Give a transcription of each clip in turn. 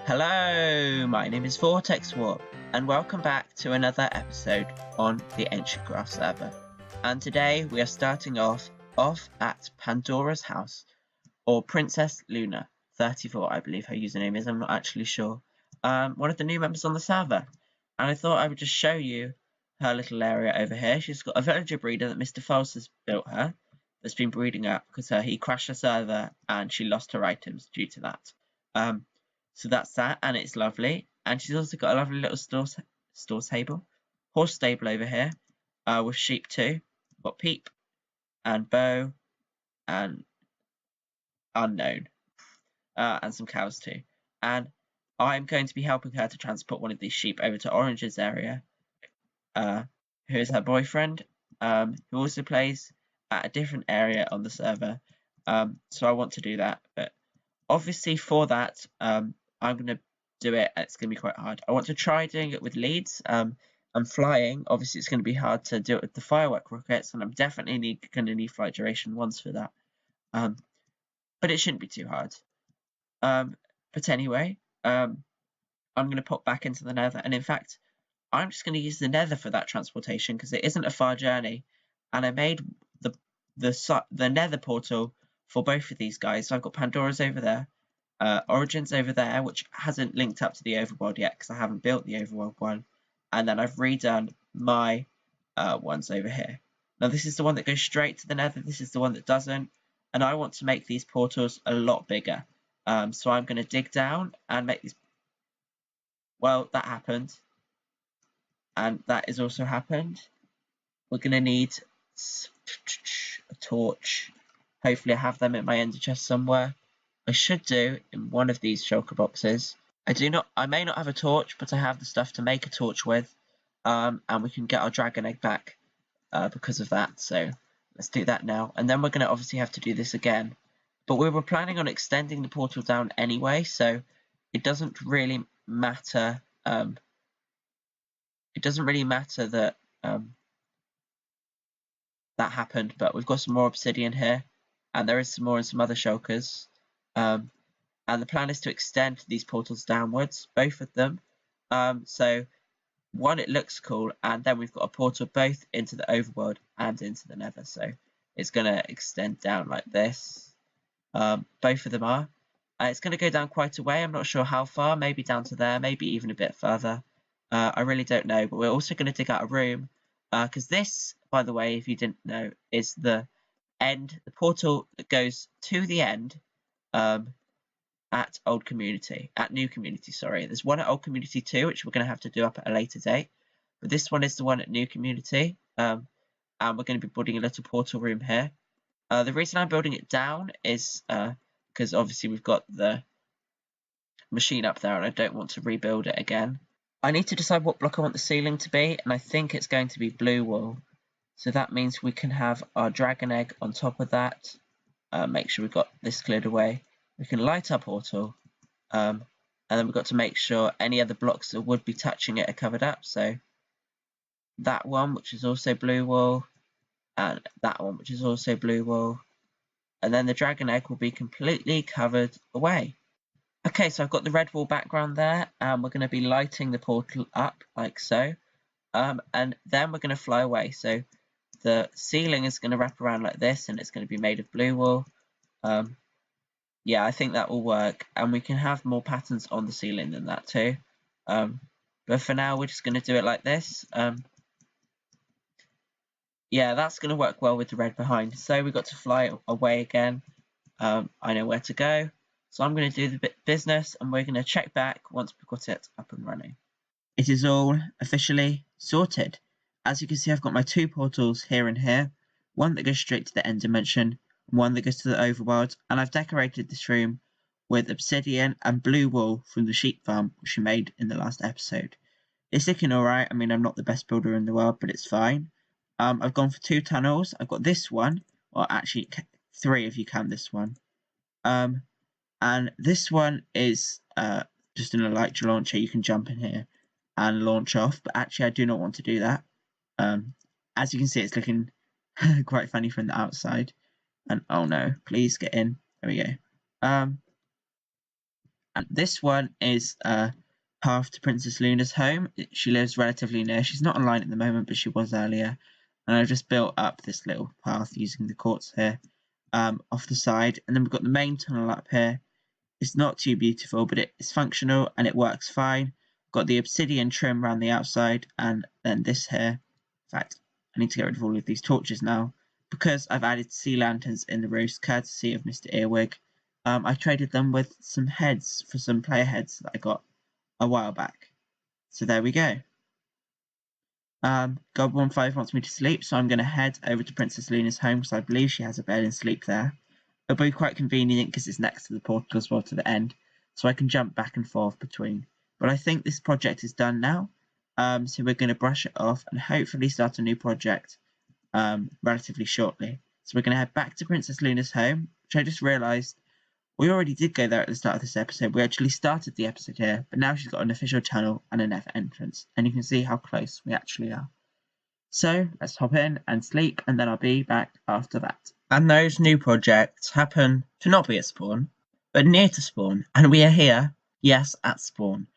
Hello, my name is Vortex Warp, and welcome back to another episode on the Ancientcraft server. And today we are starting off at Pandora's house, or Princess Luna 34, I believe her username is. I'm not actually sure. One of the new members on the server, and I thought I would just show you her little area over here. She's got a villager breeder that Mr. False has built her, that's been breeding up because he crashed the server and she lost her items due to that. So that's that, and it's lovely. And she's also got a lovely little store table, horse stable over here, with sheep too. Got Peep and Bo and Unknown, and some cows too. And I'm going to be helping her to transport one of these sheep over to Orange's area, who is her boyfriend, who also plays at a different area on the server. So I want to do that, but obviously for that, I'm going to do it. It's going to be quite hard. I want to try doing it with leads. I'm flying. Obviously, it's going to be hard to do it with the firework rockets, and I'm definitely going to need flight duration 1s for that. But it shouldn't be too hard. But anyway, I'm going to pop back into the nether, and in fact, I'm just going to use the nether for that transportation because it isn't a far journey, and I made the nether portal for both of these guys. So I've got Pandora's over there. Origins over there, which hasn't linked up to the overworld yet because I haven't built the overworld one, and then I've redone my ones over here. Now this is the one that goes straight to the nether, this is the one that doesn't, and I want to make these portals a lot bigger. So I'm going to dig down and make these. Well, that happened, and that has also happened. We're going to need a torch. Hopefully I have them in my ender chest somewhere. I should do in one of these shulker boxes. I may not have a torch, but I have the stuff to make a torch with. And we can get our dragon egg back because of that. So let's do that now. And then we're going to obviously have to do this again. But we were planning on extending the portal down anyway, so it doesn't really matter. It doesn't really matter that that happened, but we've got some more obsidian here, and there is some more in some other shulkers. And the plan is to extend these portals downwards, both of them. So one, it looks cool, and then we've got a portal both into the overworld and into the nether. So it's going to extend down like this. Both of them are. It's going to go down quite a way. I'm not sure how far, maybe down to there, maybe even a bit further. I really don't know, but we're also going to dig out a room, because this, by the way, if you didn't know, is the end, the portal that goes to the end at new community, sorry. There's one at old community 2, which we're going to have to do up at a later date, but this one is the one at new community, and we're going to be building a little portal room here. The reason I'm building it down is because obviously we've got the machine up there and I don't want to rebuild it again. I need to decide what block I want the ceiling to be, and I think it's going to be blue wool. So that means we can have our dragon egg on top of that. Make sure we've got this cleared away. We can light our portal, and then we've got to make sure any other blocks that would be touching it are covered up. So that one, which is also blue wool, and that one, which is also blue wool, and then the dragon egg will be completely covered away. Okay, so I've got the red wool background there, and we're going to be lighting the portal up like so, and then we're going to fly away. So the ceiling is going to wrap around like this, and it's going to be made of blue wool. Yeah, I think that will work, and we can have more patterns on the ceiling than that too. But for now, we're just going to do it like this. Yeah, that's going to work well with the red behind. So we've got to fly away again. I know where to go. So I'm going to do the business, and we're going to check back once we've got it up and running. It is all officially sorted. As you can see, I've got my 2 portals here and here. One that goes straight to the end dimension, and one that goes to the overworld. And I've decorated this room with obsidian and blue wool from the sheep farm, which we made in the last episode. It's looking alright. I mean, I'm not the best builder in the world, but it's fine. I've gone for 2 tunnels. I've got this one, or actually 3 if you count this one. And this one is just an elytra launcher. You can jump in here and launch off, but actually I do not want to do that. As you can see, it's looking quite funny from the outside. And oh no, please get in. There we go. And this one is a path to Princess Luna's home. She lives relatively near. She's not online at the moment, but she was earlier. And I've just built up this little path using the quartz here off the side. And then we've got the main tunnel up here. It's not too beautiful, but it's functional and it works fine. Got the obsidian trim around the outside, and then this here. In fact, I need to get rid of all of these torches now because I've added sea lanterns in the roofs, courtesy of Mr. Earwig. I traded them with some heads for some player heads that I got a while back. So there we go. God15 wants me to sleep, so I'm going to head over to Princess Luna's home because I believe she has a bed and sleep there. It'll be quite convenient because it's next to the portal as well to the end, so I can jump back and forth between. But I think this project is done now, so we're going to brush it off and hopefully start a new project relatively shortly. So we're going to head back to Princess Luna's home, which I just realised we already did go there at the start of this episode. We actually started the episode here, but now she's got an official channel and a nether entrance, and you can see how close we actually are. So let's hop in and sleep, and then I'll be back after that. And those new projects happen to not be at spawn, but near to spawn, and we are here, yes, at spawn.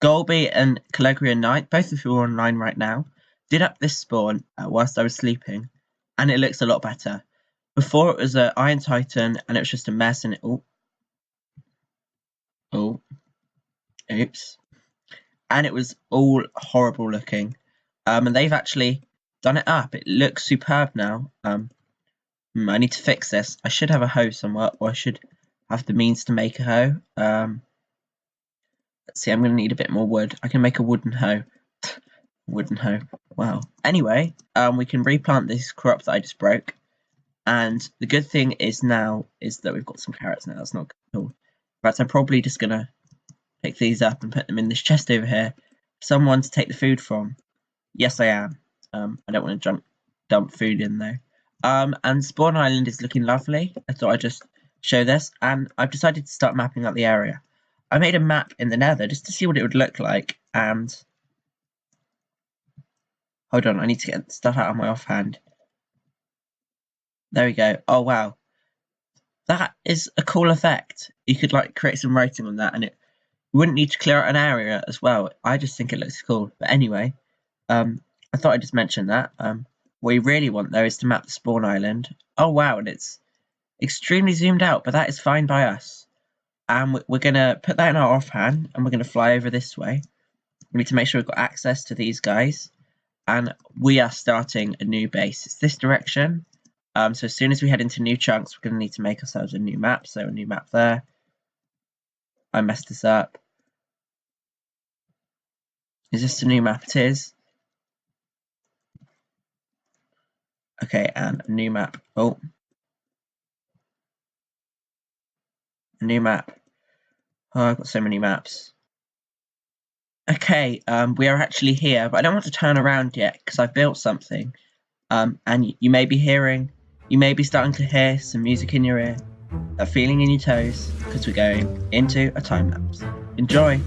Golby and Calagrian Knight, both of who are online right now, did up this spawn whilst I was sleeping, and it looks a lot better. Before it was an Iron Titan, and it was just a mess, and it oops. And it was all horrible looking. And they've actually done it up. It looks superb now. I need to fix this. I should have a hoe somewhere, or I should have the means to make a hoe. Let's see, I'm going to need a bit more wood. I can make a wooden hoe. Wooden hoe. Wow. Anyway, we can replant this crop that I just broke. And the good thing is now is that we've got some carrots now. That's not cool. In fact, I'm probably just going to pick these up and put them in this chest over here. Someone to take the food from. Yes, I am. I don't want to dump food in though. And Spawn Island is looking lovely. I thought I'd just show this. And I've decided to start mapping out the area. I made a map in the nether just to see what it would look like. And hold on, I need to get stuff out of my offhand. There we go. Oh, wow. That is a cool effect. You could like create some writing on that, and you wouldn't need to clear out an area as well. I just think it looks cool. But anyway, I thought I'd just mention that. What we really want though is to map the spawn island. Oh wow, and it's extremely zoomed out, but that is fine by us. And we're gonna put that in our offhand, and we're gonna fly over this way. We need to make sure we've got access to these guys, and we are starting a new base. It's this direction. So as soon as we head into new chunks, we're going to need to make ourselves a new map. So a new map there. I messed this up. Is this a new map? It is. Okay, and a new map. Oh. A new map. Oh, I've got so many maps. Okay, we are actually here, but I don't want to turn around yet because I've built something. And you may be starting to hear some music in your ear, a feeling in your toes, because we're going into a time lapse. Enjoy!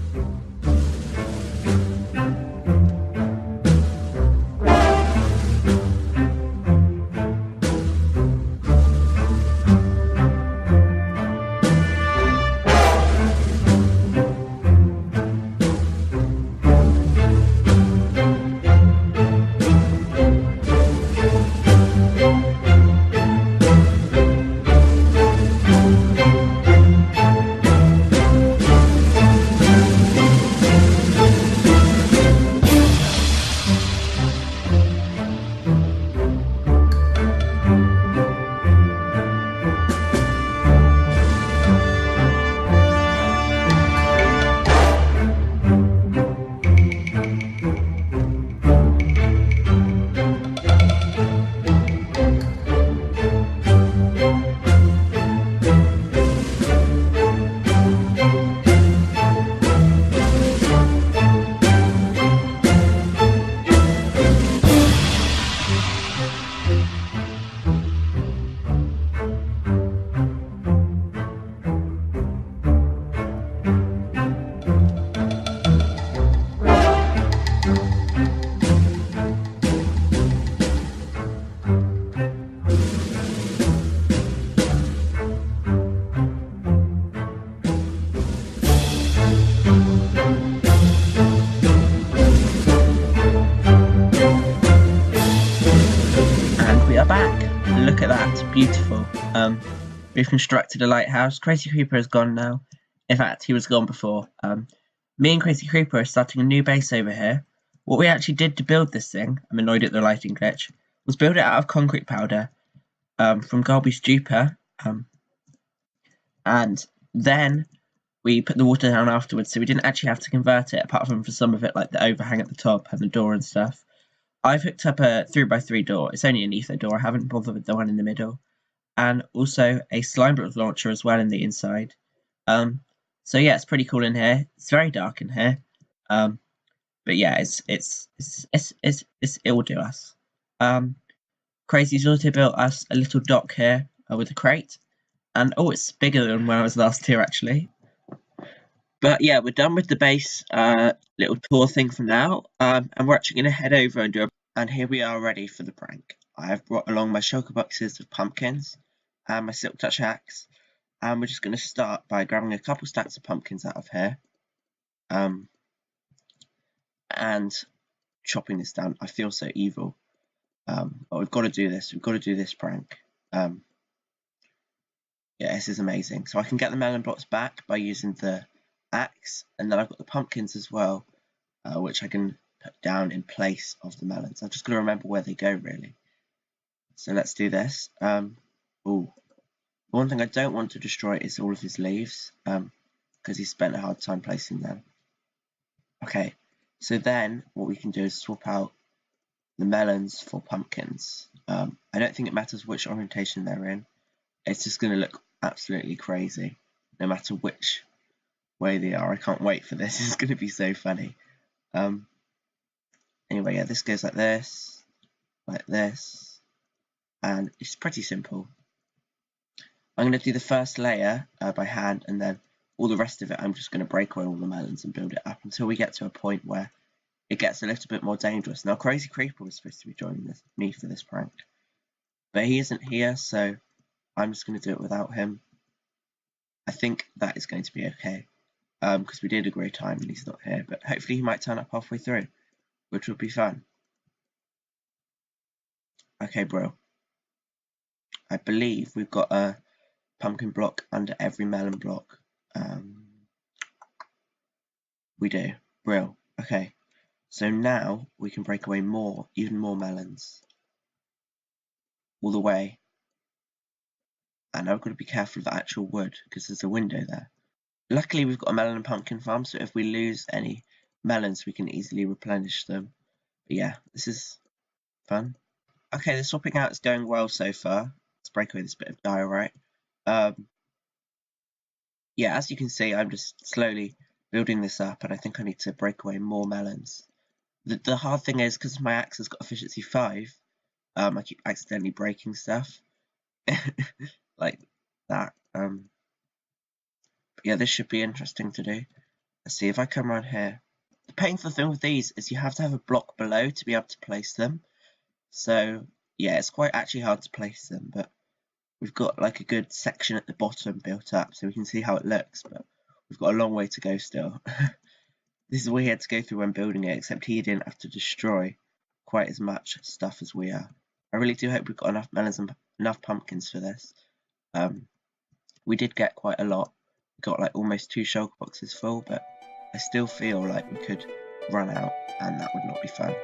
and beautiful. We've constructed a lighthouse. Crazy Creeper is gone now. In fact, he was gone before. Me and Crazy Creeper are starting a new base over here. What we actually did to build this thing, I'm annoyed at the lighting glitch, was build it out of concrete powder from garbage duper, and then we put the water down afterwards, so we didn't actually have to convert it, apart from for some of it, like the overhang at the top and the door and stuff. I've hooked up a 3x3 door. It's only an ether door. I haven't bothered with the one in the middle. And also a slime brick launcher as well in the inside. So yeah, it's pretty cool in here. It's very dark in here. But yeah, it will do us. Crazy's also built us a little dock here with a crate. And oh, it's bigger than when I was last here actually. But yeah, we're done with the base little tour thing for now. And we're actually going to head over and do a... And here we are ready for the prank. I have brought along my shulker boxes of pumpkins and my silk touch axe. And we're just going to start by grabbing a couple stacks of pumpkins out of here. And chopping this down. I feel so evil. But we've got to do this. We've got to do this prank. Yeah, this is amazing. So I can get the melon blocks back by using the axe, and then I've got the pumpkins as well, which I can put down in place of the melons. I've just got to remember where they go, really. So let's do this. Ooh. One thing I don't want to destroy is all of his leaves, because he spent a hard time placing them. Okay, so then what we can do is swap out the melons for pumpkins. I don't think it matters which orientation they're in. It's just going to look absolutely crazy, no matter which way they are. I can't wait for this. It's going to be so funny. Anyway, yeah, this goes like this, and it's pretty simple. I'm going to do the first layer by hand, and then all the rest of it I'm just going to break away all the melons and build it up until we get to a point where it gets a little bit more dangerous. Now, Crazy Creeper was supposed to be joining me for this prank, but he isn't here, so I'm just going to do it without him. I think that is going to be okay, because we did agree time and he's not here, but hopefully he might turn up halfway through, which would be fun. Okay, bro. I believe we've got a pumpkin block under every melon block. We do. Brill. Okay. So now we can break away even more melons. All the way. And I've got to be careful of the actual wood, because there's a window there. Luckily we've got a melon and pumpkin farm, so if we lose any melons we can easily replenish them. But yeah, this is fun. Okay, the swapping out is going well so far. Let's break away this bit of diorite. Yeah, as you can see, I'm just slowly building this up, and I think I need to break away more melons. The hard thing is, because my axe has got efficiency 5, I keep accidentally breaking stuff. Like that. But yeah, this should be interesting to do. Let's see if I come around here. The painful thing with these is you have to have a block below to be able to place them. So yeah, it's quite actually hard to place them, but we've got like a good section at the bottom built up, so we can see how it looks, but we've got a long way to go still. This is what he had to go through when building it, except he didn't have to destroy quite as much stuff as we are. I really do hope we've got enough melons and enough pumpkins for this. We did get quite a lot. We got like almost 2 shulker boxes full, but I still feel like we could run out, and that would not be fun.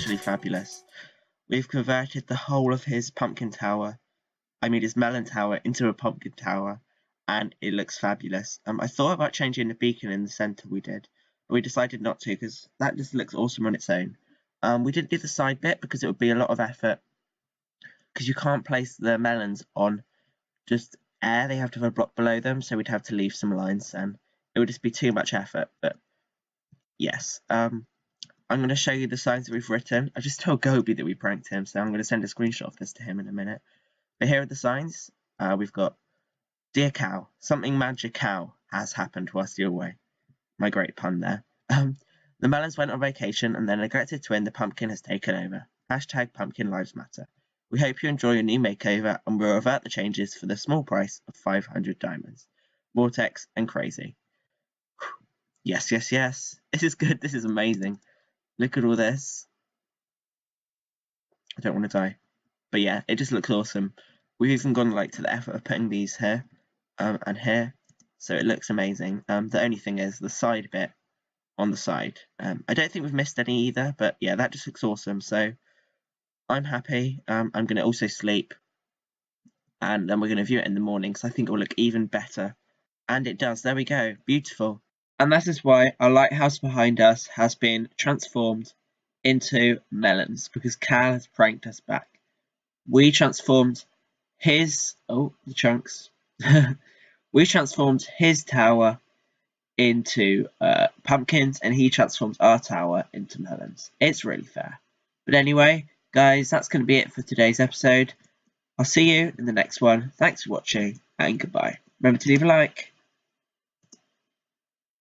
literally fabulous. We've converted the whole of his pumpkin tower, his melon tower, into a pumpkin tower, and it looks fabulous. I thought about changing the beacon in the center, but we decided not to because that just looks awesome on its own. We didn't do the side bit because it would be a lot of effort, because you can't place the melons on just air, they have to have a block below them, so we'd have to leave some lines and it would just be too much effort. But yes, I'm going to show you the signs that we've written. I just told Gobi that we pranked him, so I'm going to send a screenshot of this to him in a minute. But here are the signs. We've got, dear cow, something magical has happened whilst you're away. My great pun there. The melons went on vacation and their neglected twin, the pumpkin, has taken over. Hashtag pumpkin lives matter. We hope you enjoy your new makeover and we'll revert the changes for the small price of 500 diamonds. Vortex and crazy. Yes, yes, yes. This is good. This is amazing. Look at all this. I don't want to die. But yeah, it just looks awesome. We've even gone to the effort of putting these here and here. So it looks amazing. The only thing is the side bit on the side. I don't think we've missed any either, but yeah, that just looks awesome. So I'm happy. I'm going to also sleep, and then we're going to view it in the morning, so I think it will look even better. And it does. There we go. Beautiful. And that is why our lighthouse behind us has been transformed into melons, because Cal has pranked us back. We transformed his... Oh, the chunks. We transformed his tower into pumpkins, and he transforms our tower into melons. It's really fair. But anyway, guys, that's going to be it for today's episode. I'll see you in the next one. Thanks for watching, and goodbye. Remember to leave a like.